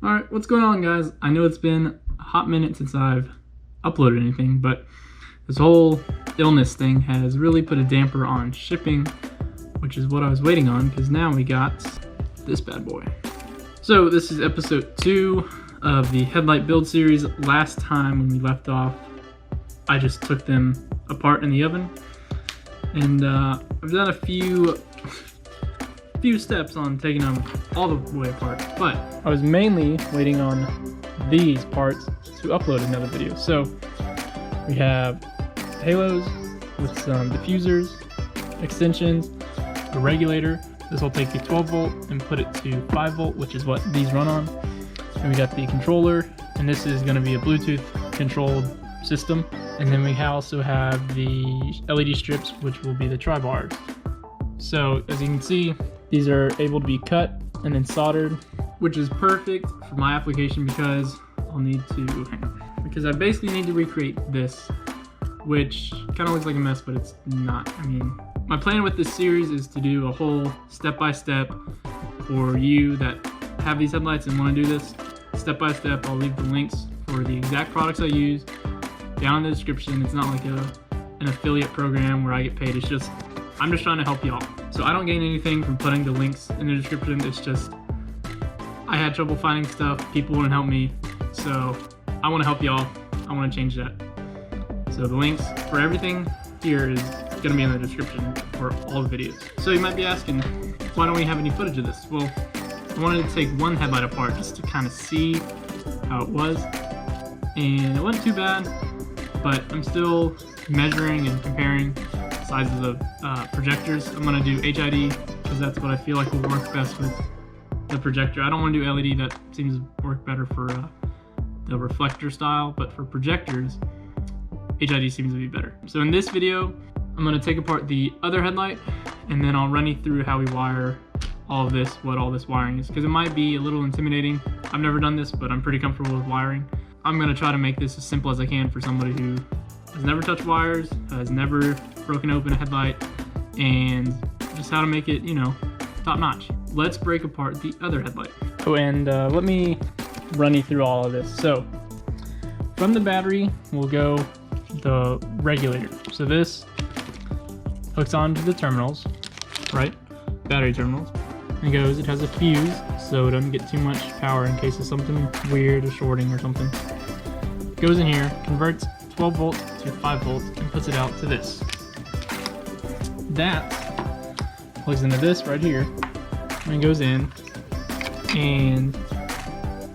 Alright, what's going on, guys? I know it's been a hot minute since I've uploaded anything, but this whole illness thing has really put a damper on shipping, which is what I was waiting on, because now we got this bad boy. So this is episode 2 of the Headlight build series. Last time when we left off, I just took them apart in the oven, and I've done a few steps on taking them all the way apart, but I was mainly waiting on these parts to upload another video. So we have halos with some diffusers, extensions, a regulator. This will take the 12 volt and put it to 5 volt, which is what these run on. And we got the controller, and this is going to be a Bluetooth controlled system. And then we also have the LED strips, which will be the tri-bars. So as you can see, these are able to be cut and then soldered, which is perfect for my application because I'll need to, because I basically need to recreate this, which kind of looks like a mess, but it's not. I mean, my plan with this series is to do a whole step-by-step for you that have these headlights and want to do this step-by-step. I'll leave the links for the exact products I use down in the description. It's not like an affiliate program where I get paid. It's just, I'm just trying to help y'all. So I don't gain anything from putting the links in the description. It's just, I had trouble finding stuff. People wouldn't help me. So I want to help y'all. I want to change that. So the links for everything here is going to be in the description for all the videos. So you might be asking, why don't we have any footage of this? Well, I wanted to take one headlight apart just to kind of see how it was. And it wasn't too bad, but I'm still measuring and comparing sizes of projectors. I'm going to do HID because that's what I feel like will work best with the projector. I don't want to do LED. That seems to work better for the reflector style, but for projectors, HID seems to be better. So in this video, I'm going to take apart the other headlight, and then I'll run you through how we wire all of this, what all this wiring is, because it might be a little intimidating. I've never done this, but I'm pretty comfortable with wiring. I'm going to try to make this as simple as I can for somebody who has never touched wires, has never broken open a headlight, and just how to make it, you know, top notch. Let's break apart the other headlight. Oh, and let me run you through all of this. So from the battery, we'll go the regulator. So this hooks onto the terminals, right? Battery terminals. It has a fuse, so it doesn't get too much power in case of something weird or shorting or something. Goes in here, converts 12 volt to 5 volt, and puts it out to this. That plugs into this right here, and goes in, and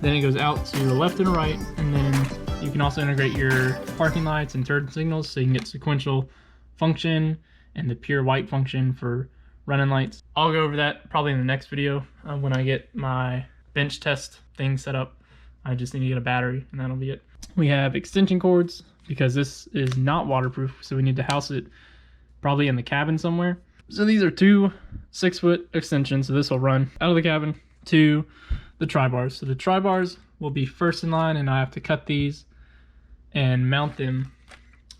then it goes out to the left and right, and then you can also integrate your parking lights and turn signals, so you can get sequential function and the pure white function for running lights. I'll go over that probably in the next video when I get my bench test thing set up. I just need to get a battery, and that'll be it. We have extension cords because this is not waterproof, so we need to house it probably in the cabin somewhere. So these are two 6-foot extensions, so this will run out of the cabin to the tri-bars. So the tri-bars will be first in line, and I have to cut these and mount them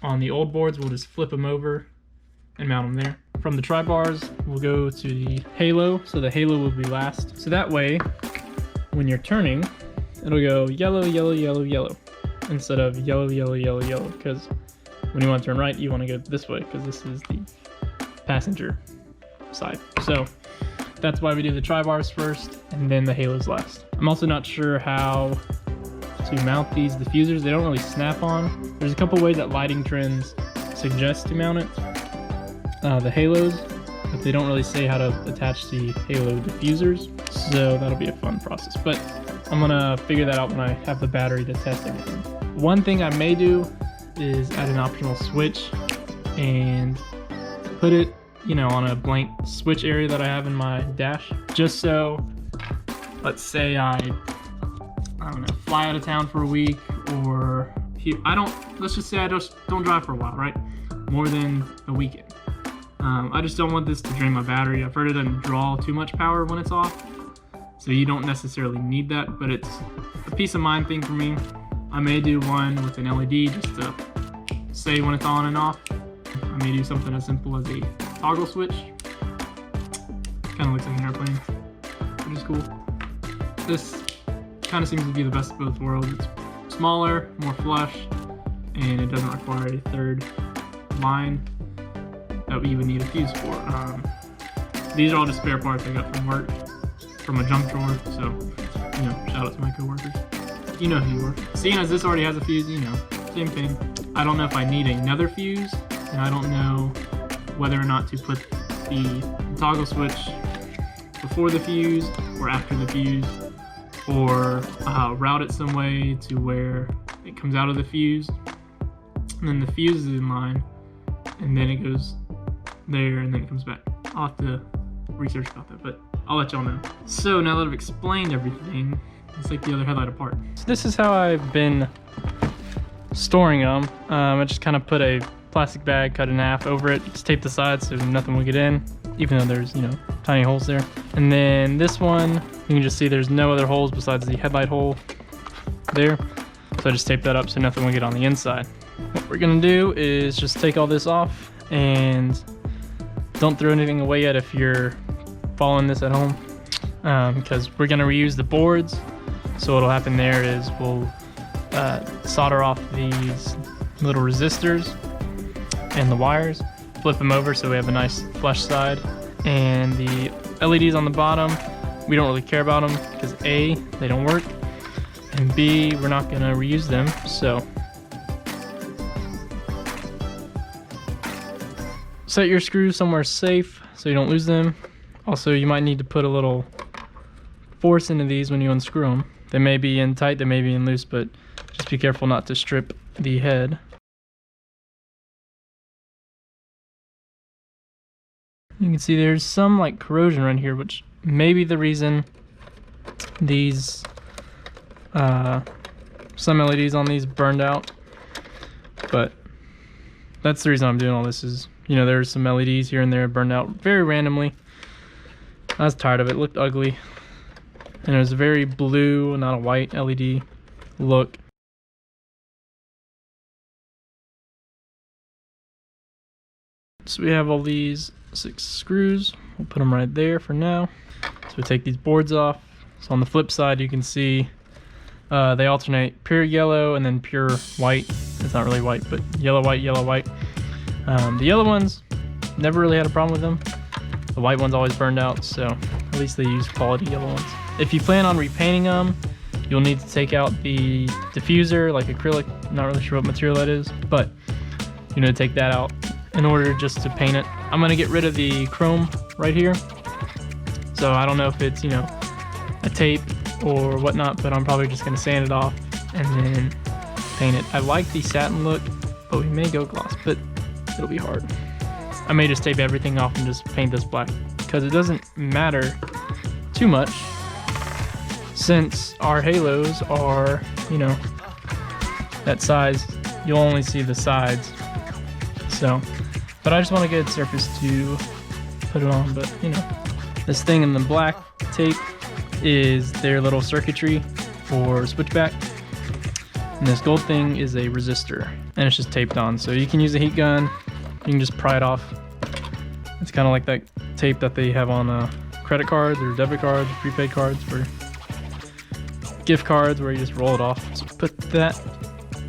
on the old boards. We'll just flip them over and mount them there. From the tri-bars, we'll go to the halo, so the halo will be last. So that way, when you're turning, it'll go yellow, yellow, yellow, yellow, instead of yellow, yellow, yellow, yellow, because when you want to turn right, you want to go this way, because this is the passenger side. So that's why we do the tri-bars first, and then the halos last. I'm also not sure how to mount these diffusers. They don't really snap on. There's a couple ways that lighting trends suggest to mount it. The halos, but they don't really say how to attach the halo diffusers, so that'll be a fun process, but I'm gonna figure that out when I have the battery to test everything. One thing I may do is add an optional switch and put it, you know, on a blank switch area that I have in my dash, just so, let's say I don't know, fly out of town for a week, or let's just say I just don't drive for a while, right? More than a weekend. I just don't want this to drain my battery. I've heard it doesn't draw too much power when it's off, so you don't necessarily need that, but it's a peace of mind thing for me. I may do one with an LED just to say when it's on and off. I may do something as simple as a toggle switch. Kind of looks like an airplane, which is cool. This kind of seems to be the best of both worlds. It's smaller, more flush, and it doesn't require a third line that we would need a fuse for. These are all just spare parts I got from work, from a junk drawer, so, you know, shout out to my coworkers. You know who you are. Seeing as this already has a fuse, you know, same thing. I don't know if I need another fuse, and I don't know whether or not to put the toggle switch before the fuse or after the fuse, or route it some way to where it comes out of the fuse, and then the fuse is in line, and then it goes there, and then it comes back. I'll have to research about that, but I'll let y'all know. So now that I've explained everything, let's take the other headlight apart. So this is how I've been storing them. I just kind of put a plastic bag cut in half over it, just tape the sides so nothing will get in, even though there's, you know, tiny holes there. And then this one, you can just see there's no other holes besides the headlight hole there. So I just tape that up so nothing will get on the inside. What we're gonna do is just take all this off, and don't throw anything away yet if you're following this at home, because we're gonna reuse the boards. So what'll happen there is we'll solder off these little resistors and the wires, flip them over so we have a nice flush side, and the LEDs on the bottom, we don't really care about them because A, they don't work, and B, we're not gonna reuse them. So set your screws somewhere safe so you don't lose them. Also, you might need to put a little force into these when you unscrew them. They may be in tight, they may be in loose, but just be careful not to strip the head. You can see there's some like corrosion right here, which may be the reason these some LEDs on these burned out. But that's the reason I'm doing all this is, you know, there's some LEDs here and there burned out very randomly. I was tired of it. It looked ugly. And it was a very blue, not a white LED look. So we have all these 6 screws. We'll put them right there for now. So we take these boards off. So on the flip side, you can see they alternate pure yellow and then pure white. It's not really white, but yellow, white, yellow, white. The yellow ones, never really had a problem with them. The white ones always burned out, so at least they use quality yellow ones. If you plan on repainting them, you'll need to take out the diffuser, like acrylic. Not really sure what material that is, but you need to take that out in order just to paint it. I'm gonna get rid of the chrome right here. So I don't know if it's, you know, a tape or whatnot, but I'm probably just gonna sand it off and then paint it. I like the satin look, but we may go gloss, but it'll be hard. I may just tape everything off and just paint this black because it doesn't matter too much since our halos are, you know, that size. You'll only see the sides. So, but I just want a good surface to put it on. But, you know, this thing in the black tape is their little circuitry for switchback. And this gold thing is a resistor, and it's just taped on. So you can use a heat gun. You can just pry it off. It's kind of like that tape that they have on credit cards or debit cards, prepaid cards, for gift cards where you just roll it off. So put that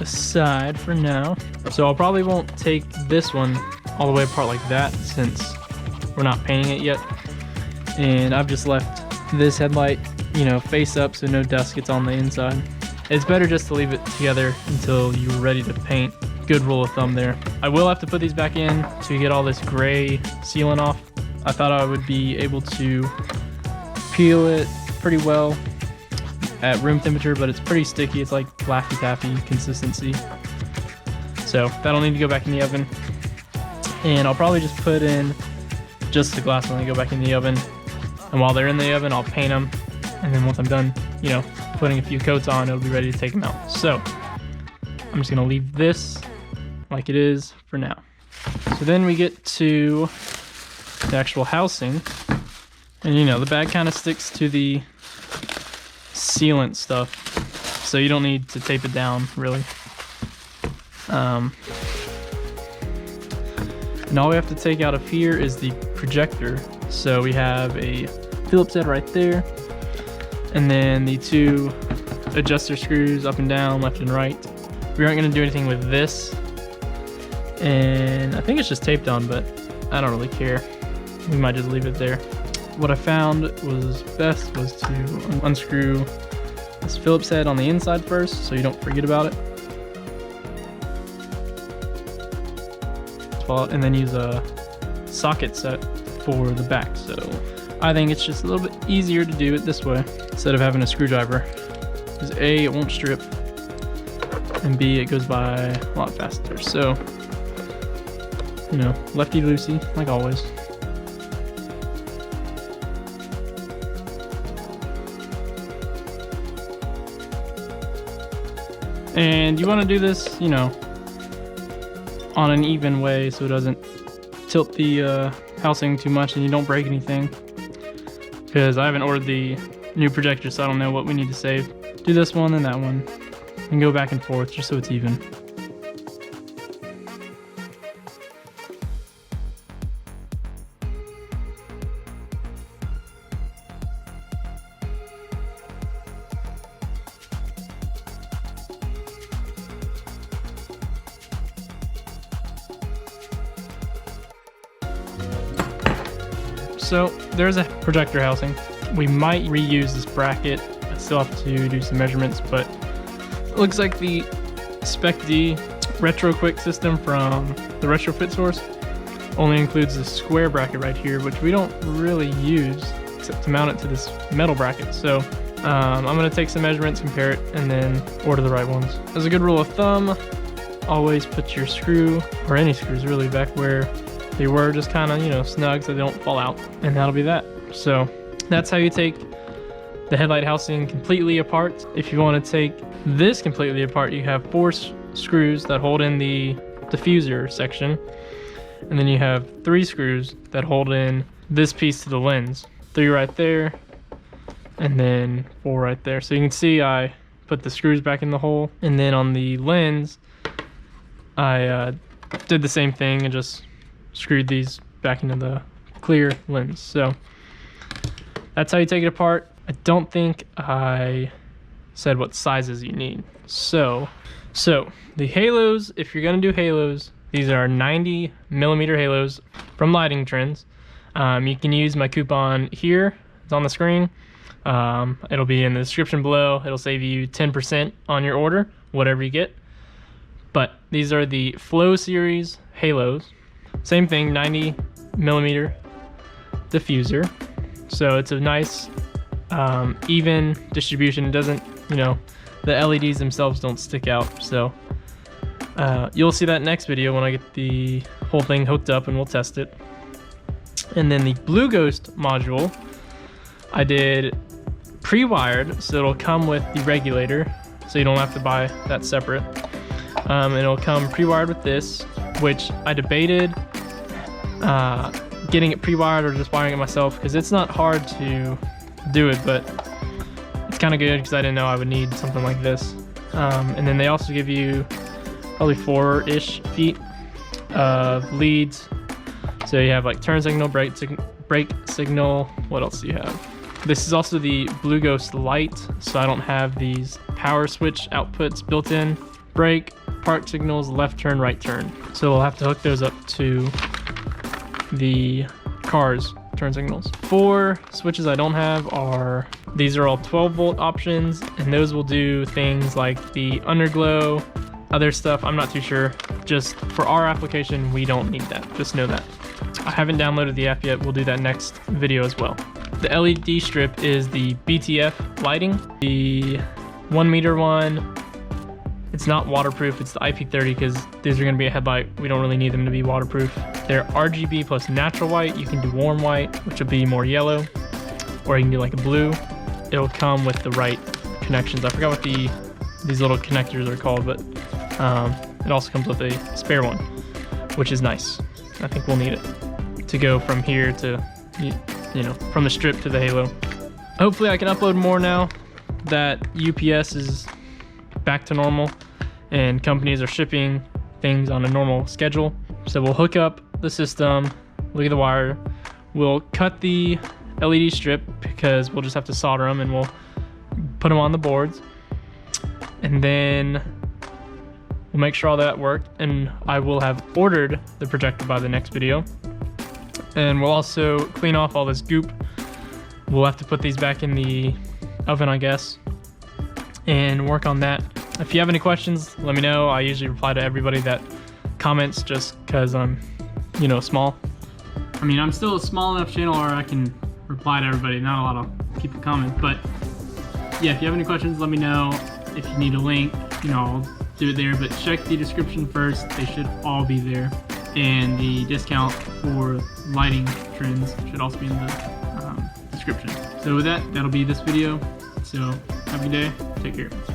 aside for now. So I probably won't take this one all the way apart like that since we're not painting it yet. And I've just left this headlight, you know, face up so no dust gets on the inside. It's better just to leave it together until you're ready to paint. Good rule of thumb there. I will have to put these back in to get all this gray sealant off. I thought I would be able to peel it pretty well at room temperature, but it's pretty sticky. It's like Laffy Taffy consistency. So that'll need to go back in the oven. And I'll probably just put in just the glass when they go back in the oven. And while they're in the oven, I'll paint them. And then once I'm done, you know, putting a few coats on, it'll be ready to take them out. So I'm just gonna leave this like it is for now. So then we get to the actual housing. And you know, the bag kind of sticks to the sealant stuff, so you don't need to tape it down really. And all we have to take out of here is the projector. So we have a Phillips head right there, and then the two adjuster screws up and down, left and right. We aren't gonna do anything with this. And I think it's just taped on, but I don't really care. We might just leave it there. What I found was best was to unscrew this Phillips head on the inside first so you don't forget about it. And then use a socket set for the back. So I think it's just a little bit easier to do it this way instead of having a screwdriver. Because A, it won't strip, and B, it goes by a lot faster. So, you know, lefty loosey, like always. And you want to do this, you know, on an even way so it doesn't tilt the housing too much and you don't break anything. Because I haven't ordered the new projector, so I don't know what we need to save. Do this one and that one, and go back and forth just so it's even. So there's a projector housing. We might reuse this bracket. I still have to do some measurements, but it looks like the Spec-D retro quick system from the retrofit source only includes this square bracket right here, which we don't really use except to mount it to this metal bracket. So I'm gonna take some measurements, compare it, and then order the right ones. As a good rule of thumb, always put your screw, or any screws really, back where they were, just kind of, you know, snug so they don't fall out, and that'll be that. So that's how you take the headlight housing completely apart. If you want to take this completely apart, you have 4 screws that hold in the diffuser section, and then you have 3 screws that hold in this piece to the lens. 3 right there, and then 4 right there. So you can see I put the screws back in the hole, and then on the lens I did the same thing and just screwed these back into the clear lens. So that's how you take it apart. I don't think I said what sizes you need. So the halos, if you're gonna do halos, these are 90mm halos from Lighting Trends. You can use my coupon here. It's on the screen. It'll be in the description below. It'll save you 10% on your order, whatever you get. But these are the Flow series halos. Same thing, 90mm diffuser. So it's a nice even distribution. It doesn't, you know, the LEDs themselves don't stick out. So you'll see that next video when I get the whole thing hooked up and we'll test it. And then the Blue Ghost module, I did pre-wired, so it'll come with the regulator, so you don't have to buy that separate. It'll come pre-wired with this, which I debated getting it pre-wired or just wiring it myself, because it's not hard to do it, but it's kind of good because I didn't know I would need something like this. And then they also give you probably 4-ish feet of leads, so you have like turn signal, brake signal. What else do you have? This is also the Blue Ghost light, so I don't have these power switch outputs built in. Brake, park signals, left turn, right turn. So we'll have to hook those up to the car's turn signals. 4 switches I don't have are, these are all 12-volt options, and those will do things like the underglow, other stuff, I'm not too sure. Just for our application, we don't need that, just know that. I haven't downloaded the app yet, we'll do that next video as well. The LED strip is the BTF lighting. The 1 meter one, it's not waterproof, it's the IP30 because these are going to be a headlight. We don't really need them to be waterproof. They're RGB plus natural white. You can do warm white, which will be more yellow, or you can do like a blue. It'll come with the right connections. I forgot what these little connectors are called, but it also comes with a spare one, which is nice. I think we'll need it to go from here to, you know, from the strip to the halo. Hopefully I can upload more now that UPS is back to normal and companies are shipping things on a normal schedule. So we'll hook up the system, look at the wire, we'll cut the LED strip because we'll just have to solder them, and we'll put them on the boards. and then we'll make sure all that worked, and I will have ordered the projector by the next video. And we'll also clean off all this goop. We'll have to put these back in the oven, I guess, and work on that. If you have any questions, let me know. I usually reply to everybody that comments just because I'm, you know, small. I mean, I'm still a small enough channel where I can reply to everybody. Not a lot of people comment, but yeah, if you have any questions, let me know. If you need a link, you know, I'll do it there, but check the description first. They should all be there. And the discount for lighting trends should also be in the description. So with that, that'll be this video. So have a good day. Take care.